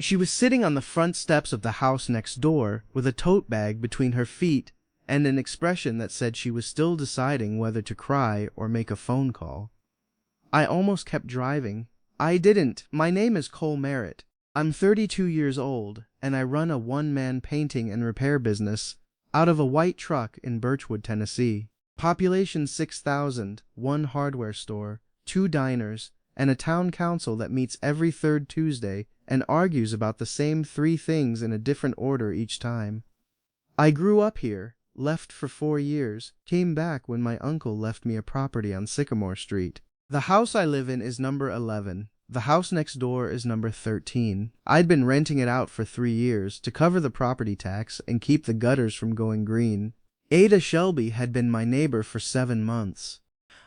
She was sitting on the front steps of the house next door with a tote bag between her feet and an expression that said she was still deciding whether to cry or make a phone call. I almost kept driving. I didn't. My name is Cole Merritt. I'm 32 years old, and I run a one-man painting and repair business out of a white truck in Birchwood, Tennessee. Population 6,000, one hardware store, two diners, and a town council that meets every third Tuesday and argues about the same three things in a different order each time. I grew up here, left for 4 years, came back when my uncle left me a property on Sycamore Street. The house I live in is number 11. The house next door is number 13. I'd been renting it out for 3 years to cover the property tax and keep the gutters from going green. Ada Shelby had been my neighbor for 7 months.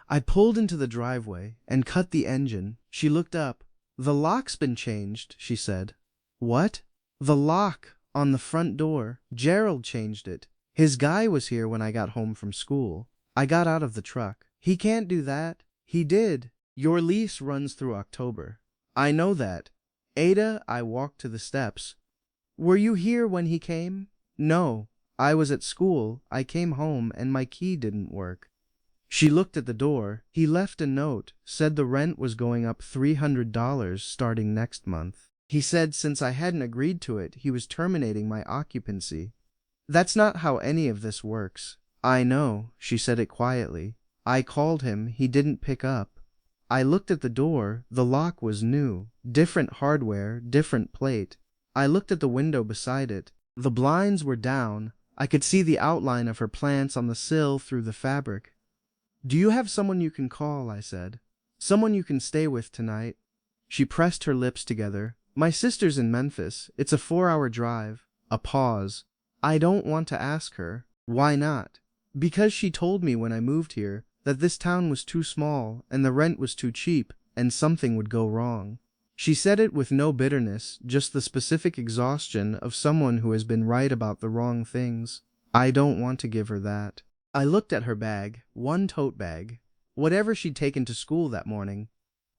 I pulled into the driveway and cut the engine. She looked up. "The lock's been changed," she said. "What?" "The lock on the front door. Gerald changed it. His guy was here when I got home from school." I got out of the truck. "He can't do that." "He did. Your lease runs through October." "I know that." "Ada," I walked to the steps. "Were you here when he came?" "No. I was at school. I came home and my key didn't work." She looked at the door. "He left a note, said the rent was going up $300 starting next month. He said since I hadn't agreed to it, he was terminating my occupancy." "That's not how any of this works." "I know." She said it quietly. "I called him. He didn't pick up." I looked at the door. The lock was new. Different hardware, different plate. I looked at the window beside it. The blinds were down. I could see the outline of her plants on the sill through the fabric. "Do you have someone you can call?" I said. "Someone you can stay with tonight?" She pressed her lips together. "My sister's in Memphis. It's a 4-hour drive." A pause. "I don't want to ask her." "Why not?" "Because she told me when I moved here that this town was too small and the rent was too cheap and something would go wrong." She said it with no bitterness, just the specific exhaustion of someone who has been right about the wrong things. I don't want to give her that. I looked at her bag, one tote bag, whatever she'd taken to school that morning.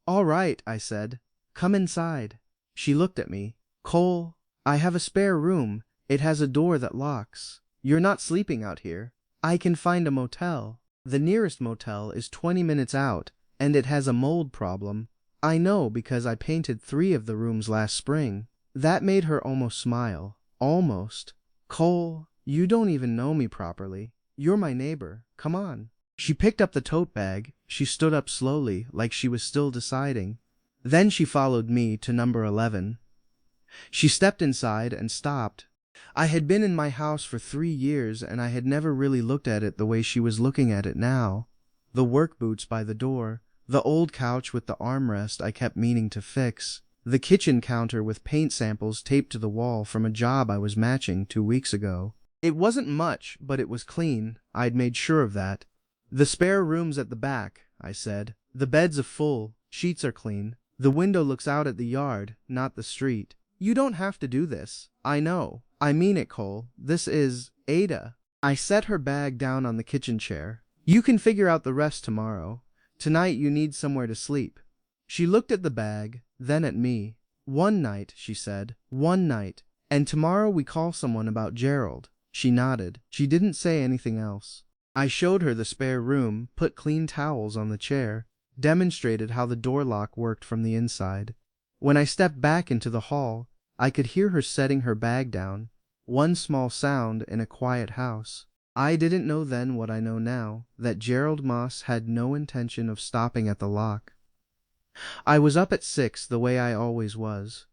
"All right," I said. "Come inside." She looked at me. "Cole, I have a spare room. It has a door that locks. You're not sleeping out here. I can find a motel. The nearest motel is 20 minutes out, and it has a mold problem. I know because I painted 3 of the rooms last spring." That made her almost smile. Almost. "Cole, you don't even know me properly. You're my neighbor. Come on." She picked up the tote bag. She stood up slowly, like she was still deciding. Then she followed me to number 11. She stepped inside and stopped. I had been in my house for 3 years, and I had never really looked at it the way she was looking at it now. The work boots by the door, the old couch with the armrest I kept meaning to fix, the kitchen counter with paint samples taped to the wall from a job I was matching 2 weeks ago. It wasn't much, but it was clean. I'd made sure of that. "The spare room's at the back," I said. "The bed's full, sheets are clean. The window looks out at the yard, not the street. You don't have to do this. I know. I mean it, Cole. This is Ada." I set her bag down on the kitchen chair. "You can figure out the rest tomorrow. Tonight you need somewhere to sleep." She looked at the bag, then at me. "One night," she said. "One night. And tomorrow we call someone about Gerald." She nodded. She didn't say anything else. I showed her the spare room, put clean towels on the chair, demonstrated how the door lock worked from the inside. When I stepped back into the hall, I could hear her setting her bag down. One small sound in a quiet house. I didn't know then what I know now, that Gerald Moss had no intention of stopping at the lock. I was up at 6 the way I always was.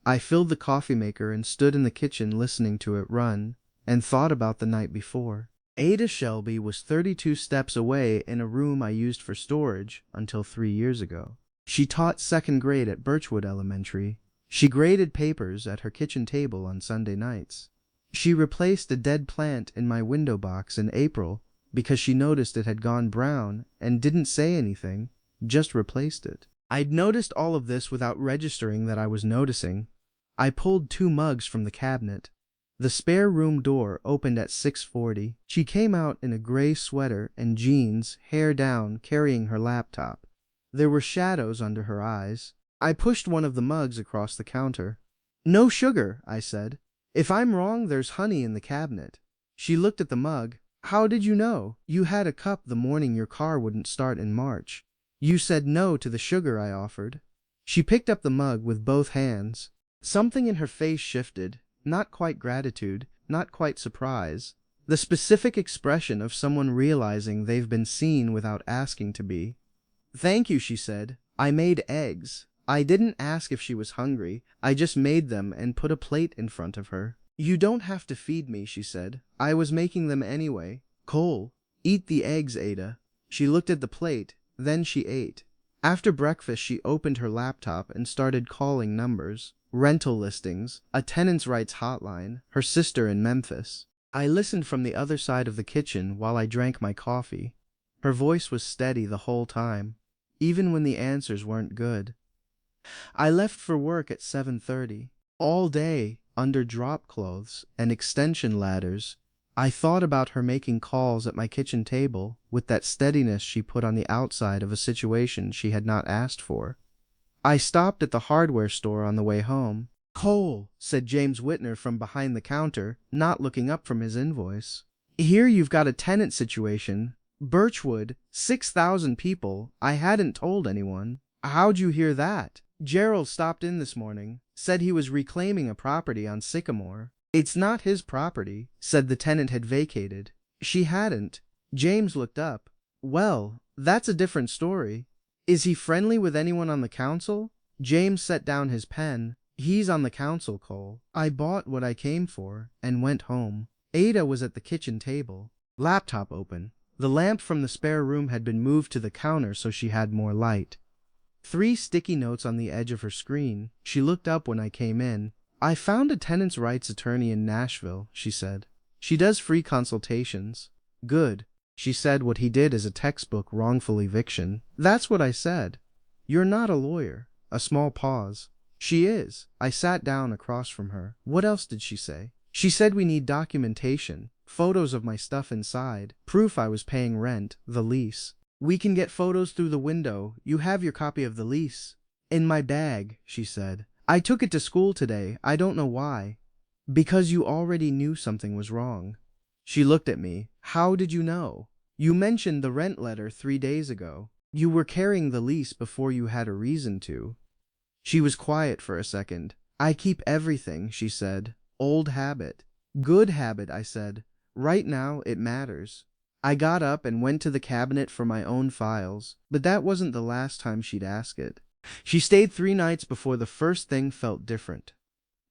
I filled the coffee maker and stood in the kitchen listening to it run, and thought about the night before. Ada Shelby was 32 steps away in a room I used for storage until 3 years ago. She taught 2nd grade at Birchwood Elementary. She graded papers at her kitchen table on Sunday nights. She replaced a dead plant in my window box in April because she noticed it had gone brown and didn't say anything, just replaced it. I'd noticed all of this without registering that I was noticing. I pulled 2 mugs from the cabinet. The spare room door opened at 6:40. She came out in a gray sweater and jeans, hair down, carrying her laptop. There were shadows under her eyes. I pushed one of the mugs across the counter. No sugar, I said. If I'm wrong, there's honey in the cabinet. She looked at the mug. How did you know? You had a cup the morning your car wouldn't start in March. You said no to the sugar I offered. She picked up the mug with both hands. Something in her face shifted, not quite gratitude, not quite surprise. The specific expression of someone realizing they've been seen without asking to be. Thank you, she said. I made eggs. I didn't ask if she was hungry. I just made them and put a plate in front of her. You don't have to feed me, she said. I was making them anyway. Cole, eat the eggs, Ada. She looked at the plate, then she ate. After breakfast, she opened her laptop and started calling numbers. Rental listings, a tenants' rights hotline, her sister in Memphis. I listened from the other side of the kitchen while I drank my coffee. Her voice was steady the whole time, even when the answers weren't good. I left for work at 7:30. All day, under drop clothes and extension ladders, I thought about her making calls at my kitchen table with that steadiness she put on the outside of a situation she had not asked for. I stopped at the hardware store on the way home. Cole, said James Whitner from behind the counter, not looking up from his invoice. Here you've got a tenant situation. Birchwood, 6,000 people. I hadn't told anyone. How'd you hear that? Gerald stopped in this morning, said he was reclaiming a property on Sycamore. It's not his property, said the tenant had vacated. She hadn't. James looked up. Well, that's a different story. Is he friendly with anyone on the council? James set down his pen. He's on the council, Cole. I bought what I came for and went home. Ada was at the kitchen table, laptop open. The lamp from the spare room had been moved to the counter so she had more light. 3 sticky notes on the edge of her screen. She looked up when I came in. I found a tenants' rights attorney in Nashville, she said. She does free consultations. Good. She said what he did is a textbook wrongful eviction. That's what I said. You're not a lawyer. A small pause. She is. I sat down across from her. What else did she say? She said we need documentation, photos of my stuff inside, proof I was paying rent, the lease. We can get photos through the window. You have your copy of the lease. In my bag, she said. I took it to school today. I don't know why. Because you already knew something was wrong. She looked at me. How did you know? You mentioned the rent letter 3 days ago. You were carrying the lease before you had a reason to. She was quiet for a second. I keep everything, she said. Old habit. Good habit, I said. Right now, it matters. I got up and went to the cabinet for my own files, but that wasn't the last time she'd ask it. She stayed 3 nights before the first thing felt different.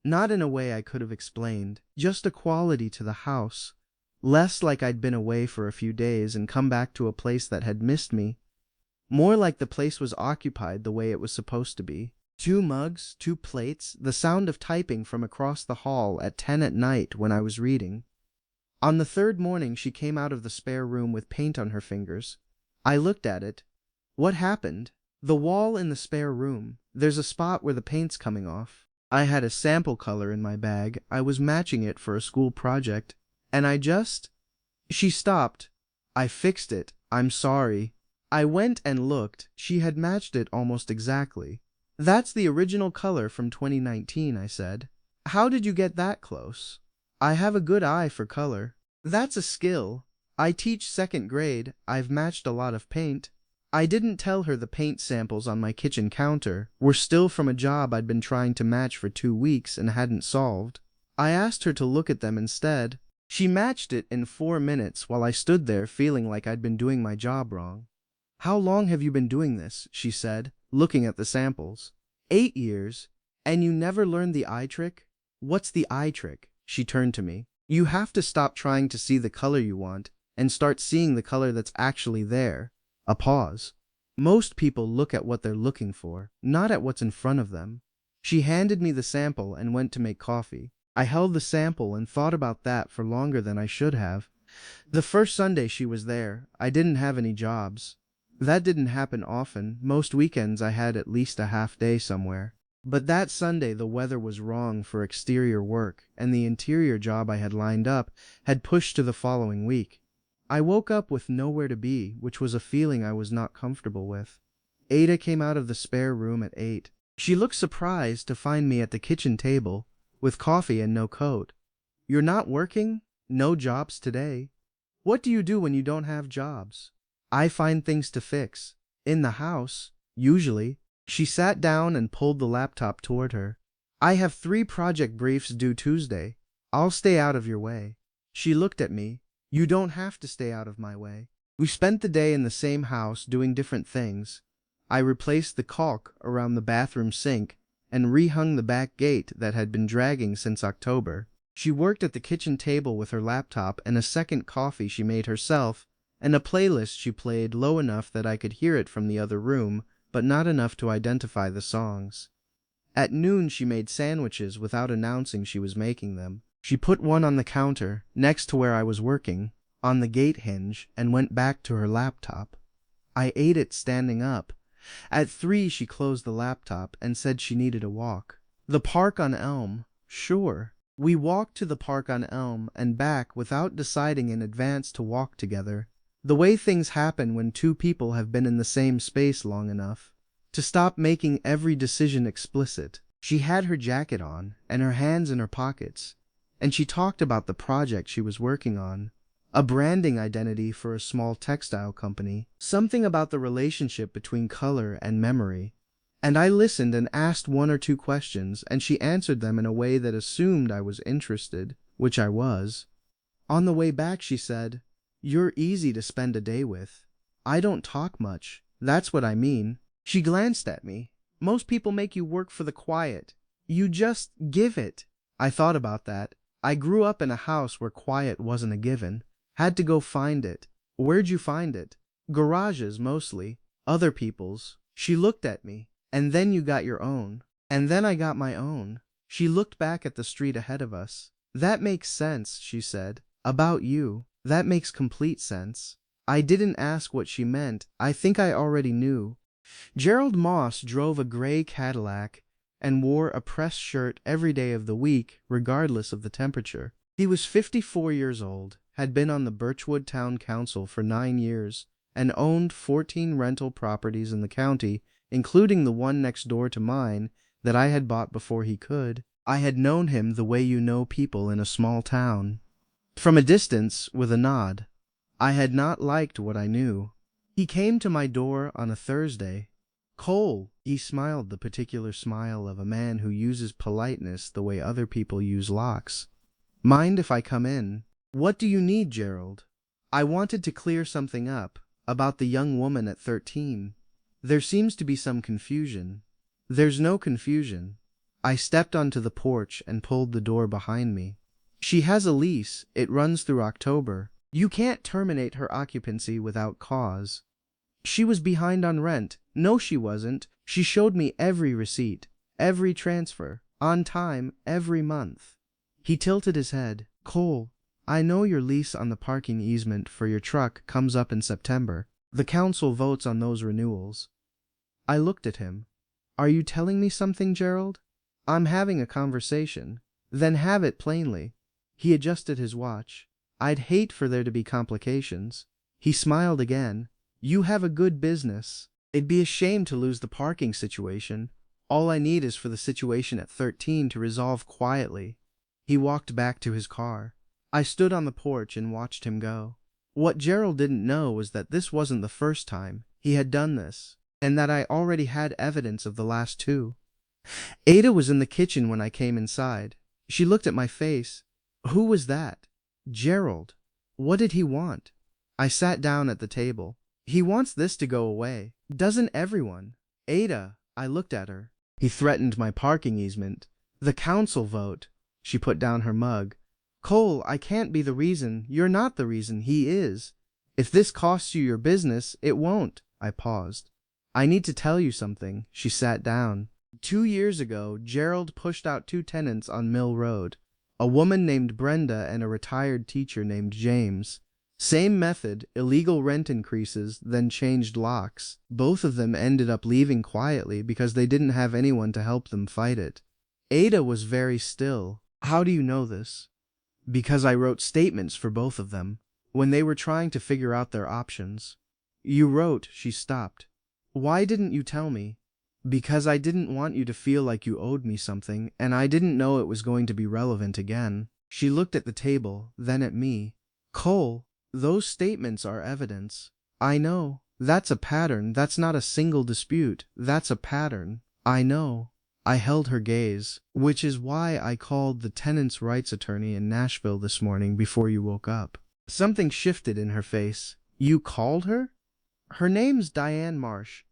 Not in a way I could have explained, just a quality to the house. Less like I'd been away for a few days and come back to a place that had missed me. More like the place was occupied the way it was supposed to be. 2 mugs, 2 plates, the sound of typing from across the hall at 10 at night when I was reading. On the 3rd morning she came out of the spare room with paint on her fingers. I looked at it. What happened? The wall in the spare room. There's a spot where the paint's coming off. I had a sample color in my bag. I was matching it for a school project. And I just... She stopped. I fixed it. I'm sorry. I went and looked. She had matched it almost exactly. That's the original color from 2019, I said. How did you get that close? I have a good eye for color. That's a skill. I teach 2nd grade. I've matched a lot of paint. I didn't tell her the paint samples on my kitchen counter were still from a job I'd been trying to match for 2 weeks and hadn't solved. I asked her to look at them instead. She matched it in 4 minutes while I stood there feeling like I'd been doing my job wrong. How long have you been doing this? She said, looking at the samples. 8 years. And you never learned the eye trick? What's the eye trick? She turned to me. You have to stop trying to see the color you want and start seeing the color that's actually there. A pause. Most people look at what they're looking for, not at what's in front of them. She handed me the sample and went to make coffee. I held the sample and thought about that for longer than I should have. The first Sunday she was there, I didn't have any jobs. That didn't happen often. Most weekends I had at least a half day somewhere. But that Sunday the weather was wrong for exterior work, and the interior job I had lined up had pushed to the following week. I woke up with nowhere to be, which was a feeling I was not comfortable with. Ada came out of the spare room at 8. She looked surprised to find me at the kitchen table, with coffee and no coat. You're not working? No jobs today? What do you do when you don't have jobs? I find things to fix. In the house, usually. She sat down and pulled the laptop toward her. I have 3 project briefs due Tuesday. I'll stay out of your way. She looked at me. You don't have to stay out of my way. We spent the day in the same house doing different things. I replaced the caulk around the bathroom sink and rehung the back gate that had been dragging since October. She worked at the kitchen table with her laptop and a second coffee she made herself, and a playlist she played low enough that I could hear it from the other room, but not enough to identify the songs. At noon she made sandwiches without announcing she was making them. She put one on the counter, next to where I was working, on the gate hinge, and went back to her laptop. I ate it standing up. At 3 she closed the laptop and said she needed a walk. The park on Elm, sure. We walked to the park on Elm and back without deciding in advance to walk together. The way things happen when 2 people have been in the same space long enough to stop making every decision explicit. She had her jacket on and her hands in her pockets, and she talked about the project she was working on, a branding identity for a small textile company, something about the relationship between color and memory. And I listened and asked 1 or 2 questions, and she answered them in a way that assumed I was interested, which I was. On the way back she said, "You're easy to spend a day with. I don't talk much. That's what I mean." She glanced at me. "Most people make you work for the quiet. You just give it." I thought about that. I grew up in a house where quiet wasn't a given. Had to go find it. Where'd you find it? Garages, mostly. Other people's. She looked at me. "And then you got your own." "And then I got my own." She looked back at the street ahead of us. "That makes sense," she said. "About you. That makes complete sense." I didn't ask what she meant. I think I already knew. Gerald Moss drove a gray Cadillac and wore a pressed shirt every day of the week, regardless of the temperature. He was 54 years old, had been on the Birchwood Town Council for 9 years, and owned 14 rental properties in the county, including the one next door to mine that I had bought before he could. I had known him the way you know people in a small town. From a distance, with a nod. I had not liked what I knew. He came to my door on a Thursday. "Cole," he smiled, the particular smile of a man who uses politeness the way other people use locks. "Mind if I come in?" "What do you need, Gerald?" I wanted to clear something up, about the young woman at 13. There seems to be some confusion. There's no confusion. I stepped onto the porch and pulled the door behind me. She has a lease. It runs through October. You can't terminate her occupancy without cause. She was behind on rent. No, she wasn't. She showed me every receipt, every transfer, on time, every month. He tilted his head. "Cole, I know your lease on the parking easement for your truck comes up in September. The council votes on those renewals." I looked at him. "Are you telling me something, Gerald?" "I'm having a conversation." "Then have it plainly." He adjusted his watch. "I'd hate for there to be complications." He smiled again. "You have a good business. It'd be a shame to lose the parking situation. All I need is for the situation at 13 to resolve quietly." He walked back to his car. I stood on the porch and watched him go. What Gerald didn't know was that this wasn't the first time he had done this, and that I already had evidence of the last 2. Ada was in the kitchen when I came inside. She looked at my face. "Who was that?" "Gerald." "What did he want?" I sat down at the table. "He wants this to go away. Doesn't everyone?" "Ada," I looked at her. "He threatened my parking easement. The council vote." She put down her mug. "Cole, I can't be the reason. You're not the reason. He is. If this costs you your business, it won't." I paused. "I need to tell you something." She sat down. 2 years ago, Gerald pushed out 2 tenants on Mill Road, a woman named Brenda and a retired teacher named James. Same method, illegal rent increases, then changed locks. Both of them ended up leaving quietly because they didn't have anyone to help them fight it. Ada was very still. "How do you know this?" "Because I wrote statements for both of them, when they were trying to figure out their options." "You wrote," she stopped. "Why didn't you tell me?" Because I didn't want you to feel like you owed me something, and I didn't know it was going to be relevant again. She looked at the table, then at me. Cole, those statements are evidence. I know. That's a pattern. That's not a single dispute. That's a pattern. I know. I held her gaze, which is why I called the tenants' rights attorney in Nashville this morning before you woke up. Something shifted in her face. You called her? Her name's Diane Marsh.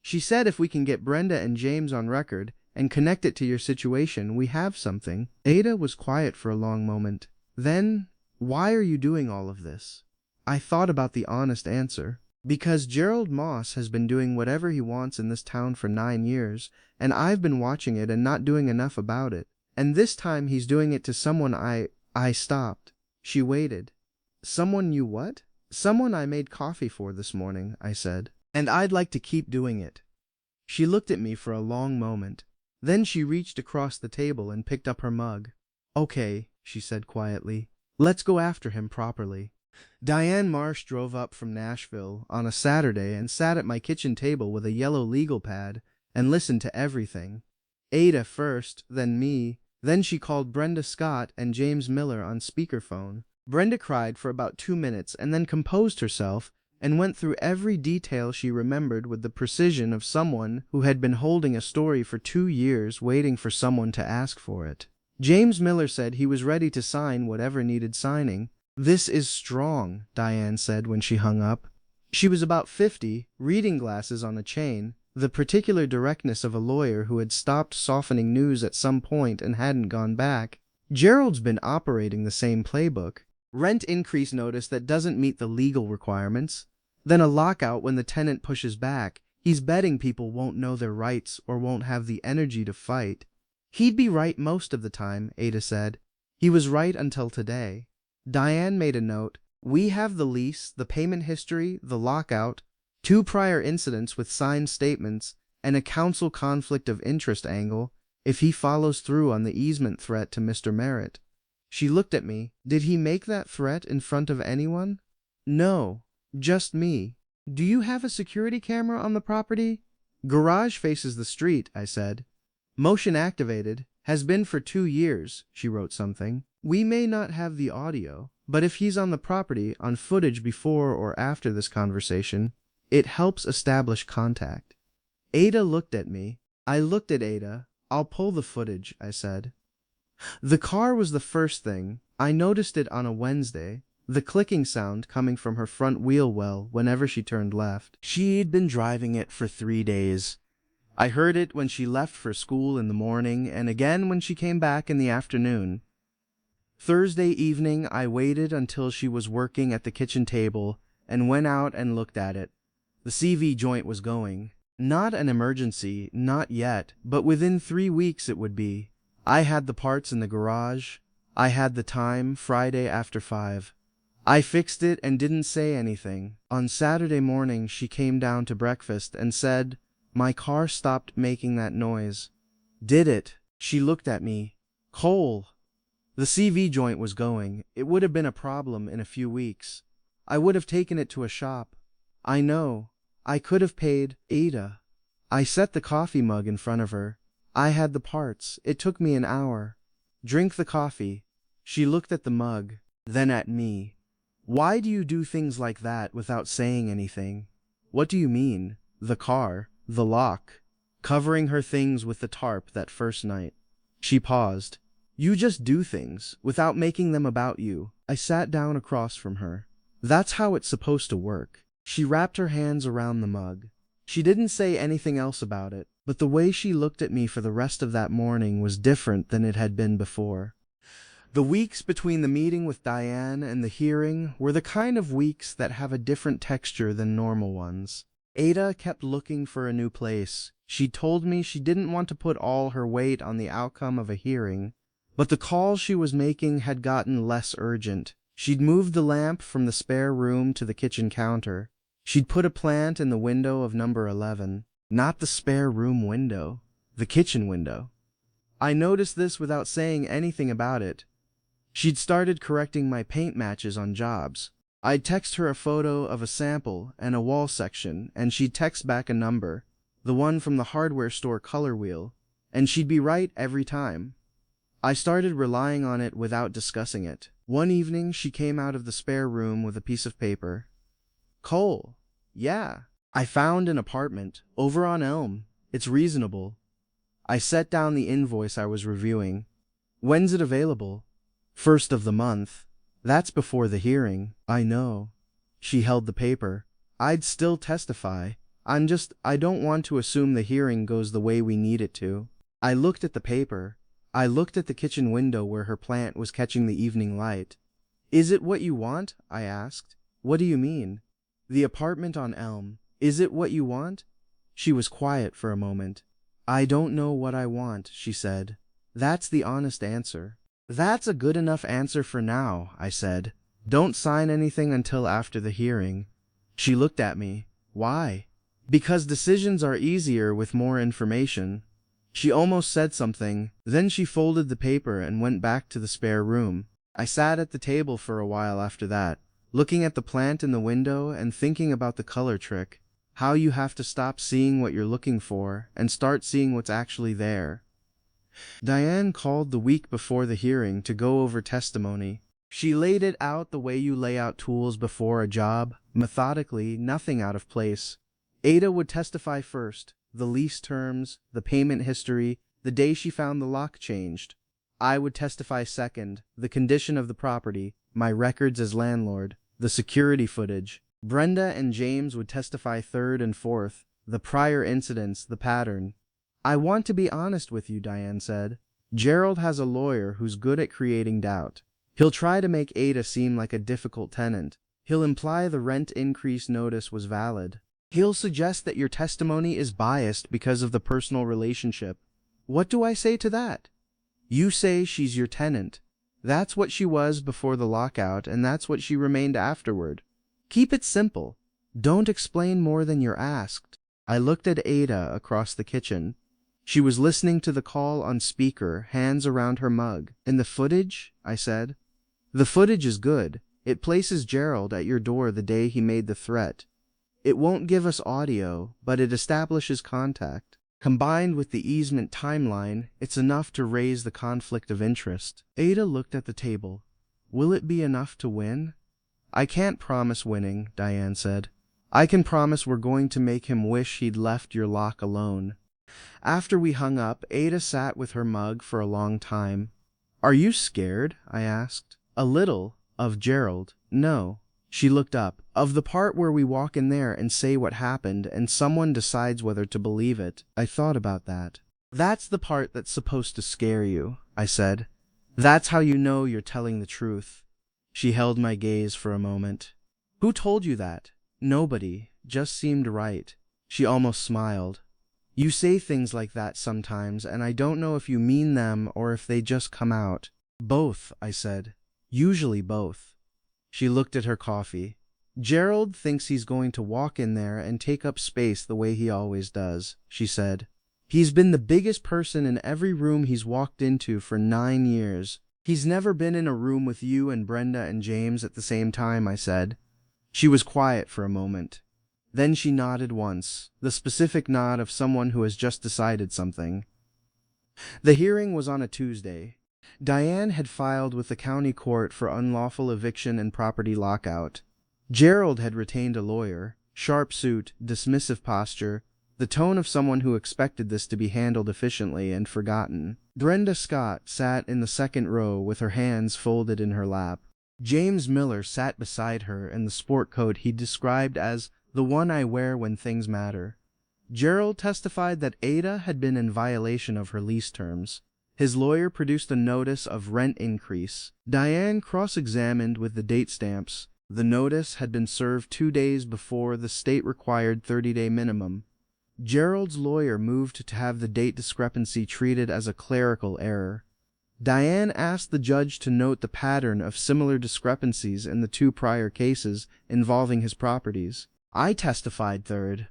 She said if we can get Brenda and James on record and connect it to your situation, we have something. Ada was quiet for a long moment. Then, why are you doing all of this? I thought about the honest answer. Because Gerald Moss has been doing whatever he wants in this town for 9 years, and I've been watching it and not doing enough about it. And this time he's doing it to someone I stopped. She waited. Someone you what? Someone I made coffee for this morning, I said. And I'd like to keep doing it. She looked at me for a long moment. Then she reached across the table and picked up her mug. Okay, she said quietly. Let's go after him properly. Diane Marsh drove up from Nashville on a Saturday and sat at my kitchen table with a yellow legal pad and listened to everything. Ada first, then me. Then she called Brenda Scott and James Miller on speakerphone. Brenda cried for about 2 minutes and then composed herself and went through every detail she remembered with the precision of someone who had been holding a story for 2 years waiting for someone to ask for it. James Miller said he was ready to sign whatever needed signing. This is strong, Diane said when she hung up. She was about 50, reading glasses on a chain, the particular directness of a lawyer who had stopped softening news at some point and hadn't gone back. Gerald's been operating the same playbook. Rent increase notice that doesn't meet the legal requirements. Then a lockout when the tenant pushes back. He's betting people won't know their rights or won't have the energy to fight. He'd be right most of the time, Ada said. He was right until today. Diane made a note. We have the lease, the payment history, the lockout, 2 prior incidents with signed statements, and a council conflict of interest angle if he follows through on the easement threat to Mr. Merritt. She looked at me. Did he make that threat in front of anyone? No, just me. Do you have a security camera on the property? Garage faces the street, I said. Motion activated. Has been for 2 years, she wrote something. We may not have the audio, but if he's on the property on footage before or after this conversation, it helps establish contact. Ada looked at me. I looked at Ada. I'll pull the footage, I said. The car was the first thing. I noticed it on a Wednesday, the clicking sound coming from her front wheel well whenever she turned left. She'd been driving it for 3 days. I heard it when she left for school in the morning and again when she came back in the afternoon. Thursday evening, I waited until she was working at the kitchen table and went out and looked at it. The CV joint was going. Not an emergency, not yet, but within 3 weeks it would be. I had the parts in the garage. I had the time, Friday after 5. I fixed it and didn't say anything. On Saturday morning, she came down to breakfast and said, "My car stopped making that noise." Did it? She looked at me. Cole. The CV joint was going. It would have been a problem in a few weeks. I would have taken it to a shop. I know. I could have paid Ada. I set the coffee mug in front of her. I had the parts. It took me an hour. Drink the coffee. She looked at the mug, then at me. Why do you do things like that without saying anything? What do you mean? The car, the lock, covering her things with the tarp that first night. She paused. You just do things, without making them about you. I sat down across from her. That's how it's supposed to work. She wrapped her hands around the mug. She didn't say anything else about it, but the way she looked at me for the rest of that morning was different than it had been before. The weeks between the meeting with Diane and the hearing were the kind of weeks that have a different texture than normal ones. Ada kept looking for a new place. She told me she didn't want to put all her weight on the outcome of a hearing, but the calls she was making had gotten less urgent. She'd moved the lamp from the spare room to the kitchen counter. She'd put a plant in the window of number 11. Not the spare room window, the kitchen window. I noticed this without saying anything about it. She'd started correcting my paint matches on jobs. I'd text her a photo of a sample and a wall section, and she'd text back a number. the one from the hardware store color wheel, and she'd be right every time. I started relying on it without discussing it. One evening, she came out of the spare room with a piece of paper. Cole, yeah, I found an apartment over on Elm. It's reasonable. I set down the invoice I was reviewing. When's it available? First of the month. That's before the hearing. I know. She held the paper. I'd still testify. I don't want to assume the hearing goes the way we need it to. I looked at the paper. I looked at the kitchen window where her plant was catching the evening light. Is it what you want? I asked. What do you mean? The apartment on Elm. Is it what you want? She was quiet for a moment. I don't know what I want, she said. That's the honest answer. That's a good enough answer for now, I said. Don't sign anything until after the hearing. She looked at me. Why? Because decisions are easier with more information. She almost said something, then she folded the paper and went back to the spare room. I sat at the table for a while after that, looking at the plant in the window and thinking about the color trick, how you have to stop seeing what you're looking for and start seeing what's actually there. Diane called the week before the hearing to go over testimony. She laid it out the way you lay out tools before a job, methodically, nothing out of place. Ada would testify first, the lease terms, the payment history, the day she found the lock changed. I would testify second, the condition of the property, my records as landlord, the security footage. Brenda and James would testify third and fourth, the prior incidents, the pattern. I want to be honest with you, Diane said. Gerald has a lawyer who's good at creating doubt. He'll try to make Ada seem like a difficult tenant. He'll imply the rent increase notice was valid. He'll suggest that your testimony is biased because of the personal relationship. What do I say to that? You say she's your tenant. That's what she was before the lockout, and that's what she remained afterward. Keep it simple. Don't explain more than you're asked. I looked at Ada across the kitchen. She was listening to the call on speaker, hands around her mug. And the footage? I said. The footage is good. It places Gerald at your door the day he made the threat. It won't give us audio, but it establishes contact. Combined with the easement timeline, it's enough to raise the conflict of interest. Ada looked at the table. Will it be enough to win? I can't promise winning, Diane said. I can promise we're going to make him wish he'd left your lock alone. After we hung up, Ada sat with her mug for a long time. Are you scared? I asked. A little. Of Gerald. No. She looked up. Of the part where we walk in there and say what happened and someone decides whether to believe it. I thought about that. That's the part that's supposed to scare you, I said. That's how you know you're telling the truth. She held my gaze for a moment. Who told you that? Nobody. Just seemed right. She almost smiled. You say things like that sometimes, and I don't know if you mean them or if they just come out. Both, I said. Usually both. She looked at her coffee. Gerald thinks he's going to walk in there and take up space the way he always does, she said. He's been the biggest person in every room he's walked into for 9 years. He's never been in a room with you and Brenda and James at the same time, I said. She was quiet for a moment. Then she nodded once, the specific nod of someone who has just decided something. The hearing was on a Tuesday. Diane had filed with the county court for unlawful eviction and property lockout. Gerald had retained a lawyer, sharp suit, dismissive posture, the tone of someone who expected this to be handled efficiently and forgotten. Brenda Scott sat in the second row with her hands folded in her lap. James Miller sat beside her in the sport coat he described as the one I wear when things matter. Gerald testified that Ada had been in violation of her lease terms. His lawyer produced a notice of rent increase. Diane cross-examined with the date stamps. The notice had been served 2 days before the state-required 30-day minimum. Gerald's lawyer moved to have the date discrepancy treated as a clerical error. Diane asked the judge to note the pattern of similar discrepancies in the 2 prior cases involving his properties. I testified third.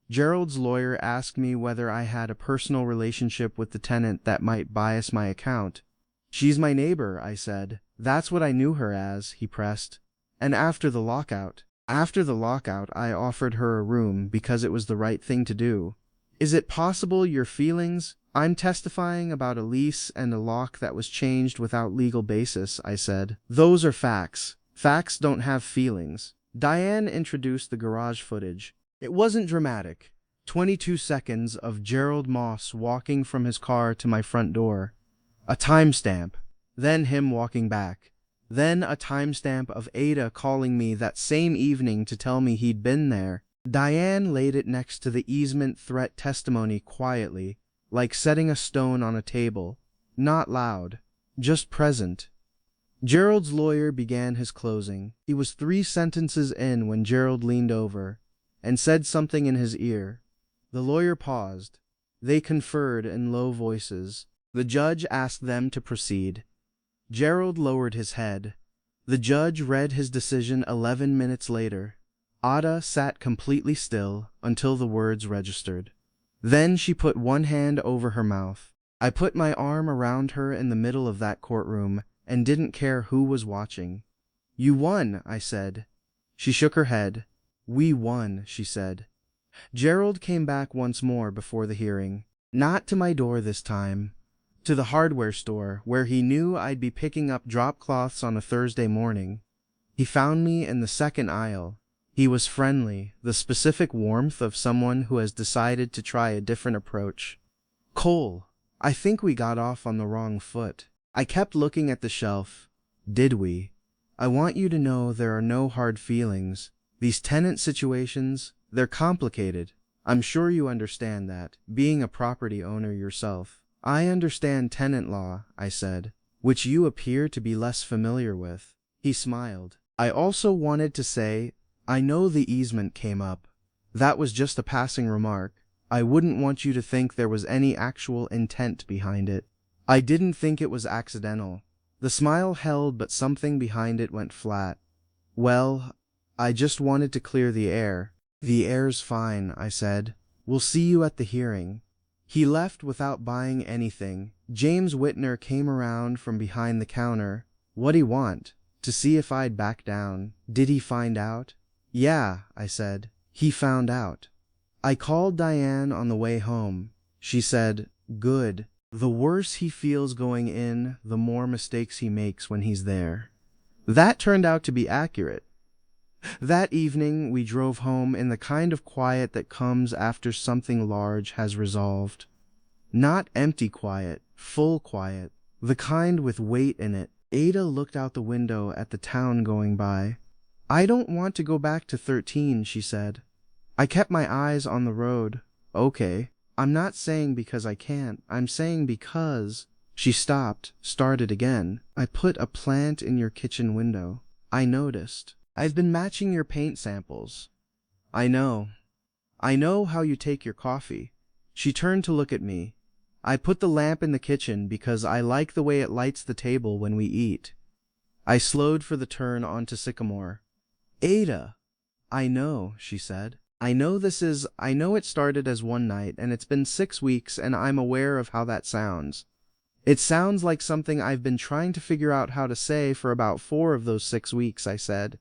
Gerald's lawyer asked me whether I had a personal relationship with the tenant that might bias my account. She's my neighbor, I said. That's what I knew her as, he pressed. And after the lockout, I offered her a room because it was the right thing to do. Is it possible your feelings? I'm testifying about a lease and a lock that was changed without legal basis, I said. Those are facts. Facts don't have feelings. Diane introduced the garage footage. It wasn't dramatic. 22 seconds of Gerald Moss walking from his car to my front door. A timestamp. Then him walking back. Then a timestamp of Ada calling me that same evening to tell me he'd been there. Diane laid it next to the easement threat testimony quietly, like setting a stone on a table. Not loud, just present. Gerald's lawyer began his closing. He was 3 sentences in when Gerald leaned over and said something in his ear. The lawyer paused. They conferred in low voices. The judge asked them to proceed. Gerald lowered his head. The judge read his decision 11 minutes later. Ada sat completely still until the words registered. Then she put one hand over her mouth. I put my arm around her in the middle of that courtroom and didn't care who was watching. You won, I said. She shook her head. We won, she said. Gerald came back once more before the hearing. Not to my door this time. To the hardware store, where he knew I'd be picking up drop cloths on a Thursday morning. He found me in the second aisle. He was friendly, the specific warmth of someone who has decided to try a different approach. Cole, I think we got off on the wrong foot. I kept looking at the shelf. Did we? I want you to know there are no hard feelings. These tenant situations, they're complicated. I'm sure you understand that, being a property owner yourself. I understand tenant law, I said, which you appear to be less familiar with. He smiled. I also wanted to say, I know the easement came up. That was just a passing remark. I wouldn't want you to think there was any actual intent behind it. I didn't think it was accidental. The smile held, but something behind it went flat. Well, I just wanted to clear the air. The air's fine, I said. We'll see you at the hearing. He left without buying anything. James Whitner came around from behind the counter. What'd he want? To see if I'd back down. Did he find out? Yeah, I said. He found out. I called Diane on the way home. She said, good. The worse he feels going in, the more mistakes he makes when he's there. That turned out to be accurate. That evening, we drove home in the kind of quiet that comes after something large has resolved. Not empty quiet, full quiet, the kind with weight in it. Ada looked out the window at the town going by. I don't want to go back to 13, she said. I kept my eyes on the road. Okay. I'm not saying because I can't. I'm saying because... She stopped, started again. I put a plant in your kitchen window. I noticed. I've been matching your paint samples. I know. I know how you take your coffee. She turned to look at me. I put the lamp in the kitchen because I like the way it lights the table when we eat. I slowed for the turn onto Sycamore. Ada! I know, she said. I know it started as one night and it's been 6 weeks and I'm aware of how that sounds. It sounds like something I've been trying to figure out how to say for about 4 of those 6 weeks, I said.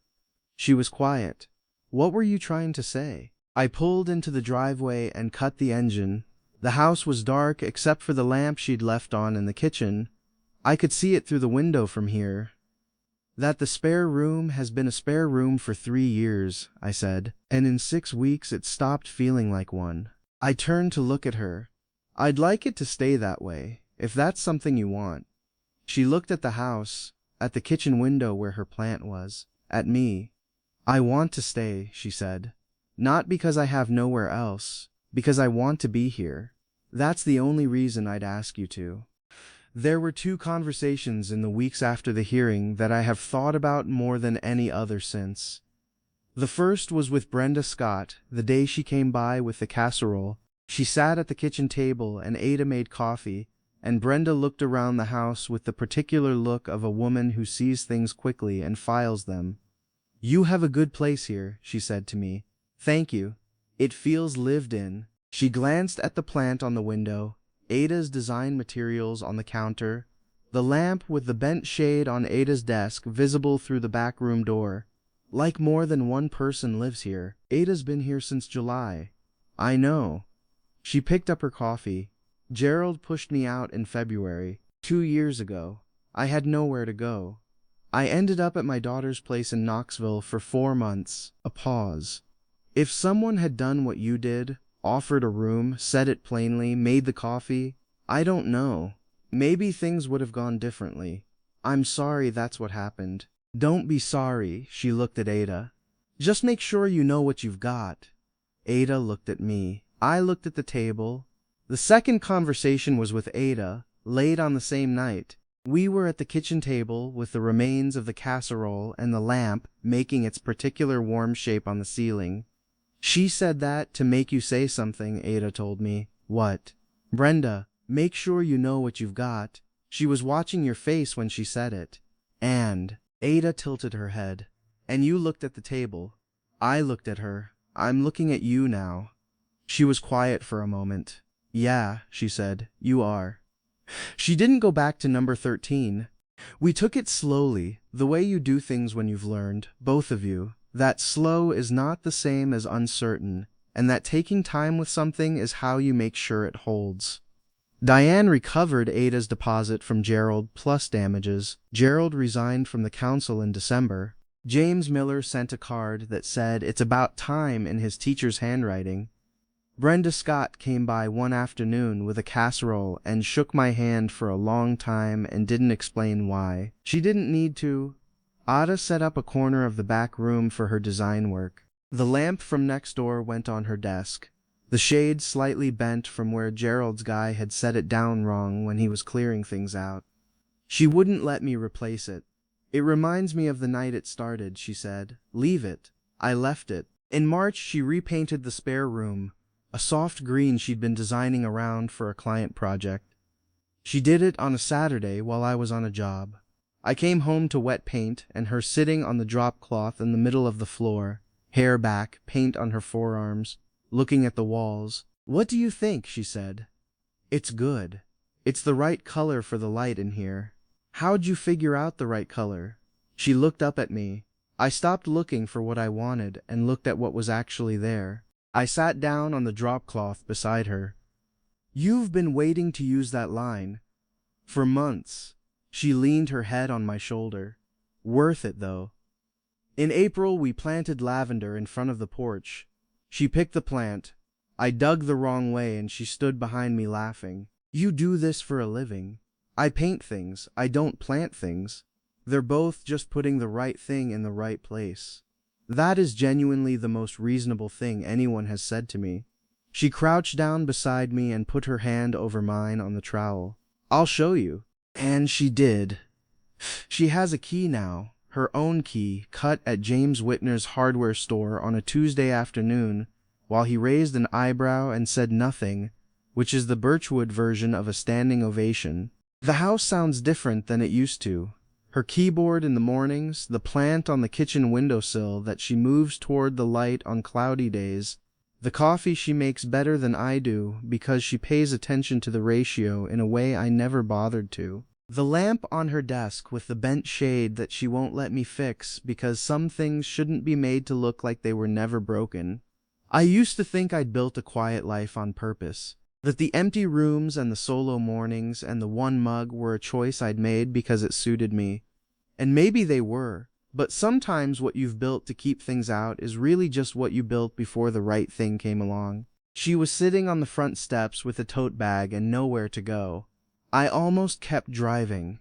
She was quiet. What were you trying to say? I pulled into the driveway and cut the engine. The house was dark except for the lamp she'd left on in the kitchen. I could see it through the window from here. That the spare room has been a spare room for 3 years, I said, and in 6 weeks it stopped feeling like one. I turned to look at her. I'd like it to stay that way, if that's something you want. She looked at the house, at the kitchen window where her plant was, at me. I want to stay, she said. Not because I have nowhere else, because I want to be here. That's the only reason I'd ask you to. There were 2 conversations in the weeks after the hearing that I have thought about more than any other since. The first was with Brenda Scott, the day she came by with the casserole. She sat at the kitchen table and Ada made coffee, and Brenda looked around the house with the particular look of a woman who sees things quickly and files them. You have a good place here, she said to me. Thank you. It feels lived in. She glanced at the plant on the window, Ada's design materials on the counter, the lamp with the bent shade on Ada's desk visible through the back room door. Like more than one person lives here. Ada's been here since July. I know. She picked up her coffee. Gerald pushed me out in February, 2 years ago. I had nowhere to go. I ended up at my daughter's place in Knoxville for 4 months. A pause. If someone had done what you did, offered a room, said it plainly, made the coffee, I don't know. Maybe things would have gone differently. I'm sorry that's what happened. Don't be sorry, she looked at Ada. Just make sure you know what you've got. Ada looked at me. I looked at the table. The second conversation was with Ada, late on the same night. We were at the kitchen table with the remains of the casserole and the lamp making its particular warm shape on the ceiling. She said that to make you say something, Ada told me. What? Brenda, make sure you know what you've got. She was watching your face when she said it. And Ada tilted her head. And you looked at the table. I looked at her. I'm looking at you now. She was quiet for a moment. Yeah, she said, you are. She didn't go back to number 13. We took it slowly, the way you do things when you've learned, both of you, that slow is not the same as uncertain, and that taking time with something is how you make sure it holds. Diane recovered Ada's deposit from Gerald plus damages. Gerald resigned from the council in December. James Miller sent a card that said it's about time in his teacher's handwriting. Brenda Scott came by one afternoon with a casserole and shook my hand for a long time and didn't explain why. She didn't need to. Ada set up a corner of the back room for her design work. The lamp from next door went on her desk, the shade slightly bent from where Gerald's guy had set it down wrong when he was clearing things out. She wouldn't let me replace it. It reminds me of the night it started, she said. Leave it. I left it. In March, she repainted the spare room, a soft green she'd been designing around for a client project. She did it on a Saturday while I was on a job. I came home to wet paint and her sitting on the drop cloth in the middle of the floor, hair back, paint on her forearms, looking at the walls. What do you think? She said. It's good. It's the right color for the light in here. How'd you figure out the right color? She looked up at me. I stopped looking for what I wanted and looked at what was actually there. I sat down on the drop cloth beside her. You've been waiting to use that line. For months. She leaned her head on my shoulder. Worth it, though. In April, we planted lavender in front of the porch. She picked the plant. I dug the wrong way and she stood behind me laughing. You do this for a living. I paint things. I don't plant things. They're both just putting the right thing in the right place. That is genuinely the most reasonable thing anyone has said to me. She crouched down beside me and put her hand over mine on the trowel. I'll show you. And she did. She has a key now, her own key, cut at James Whitner's hardware store on a Tuesday afternoon, while he raised an eyebrow and said nothing, which is the Birchwood version of a standing ovation. The house sounds different than it used to. Her keyboard in the mornings, the plant on the kitchen windowsill that she moves toward the light on cloudy days, the coffee she makes better than I do because she pays attention to the ratio in a way I never bothered to. The lamp on her desk with the bent shade that she won't let me fix because some things shouldn't be made to look like they were never broken. I used to think I'd built a quiet life on purpose, that the empty rooms and the solo mornings and the one mug were a choice I'd made because it suited me. And maybe they were, but sometimes what you've built to keep things out is really just what you built before the right thing came along. She was sitting on the front steps with a tote bag and nowhere to go. I almost kept driving.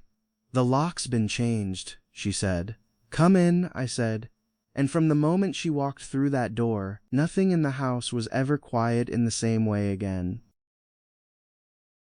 The lock's been changed, she said. Come in, I said. And from the moment she walked through that door, nothing in the house was ever quiet in the same way again.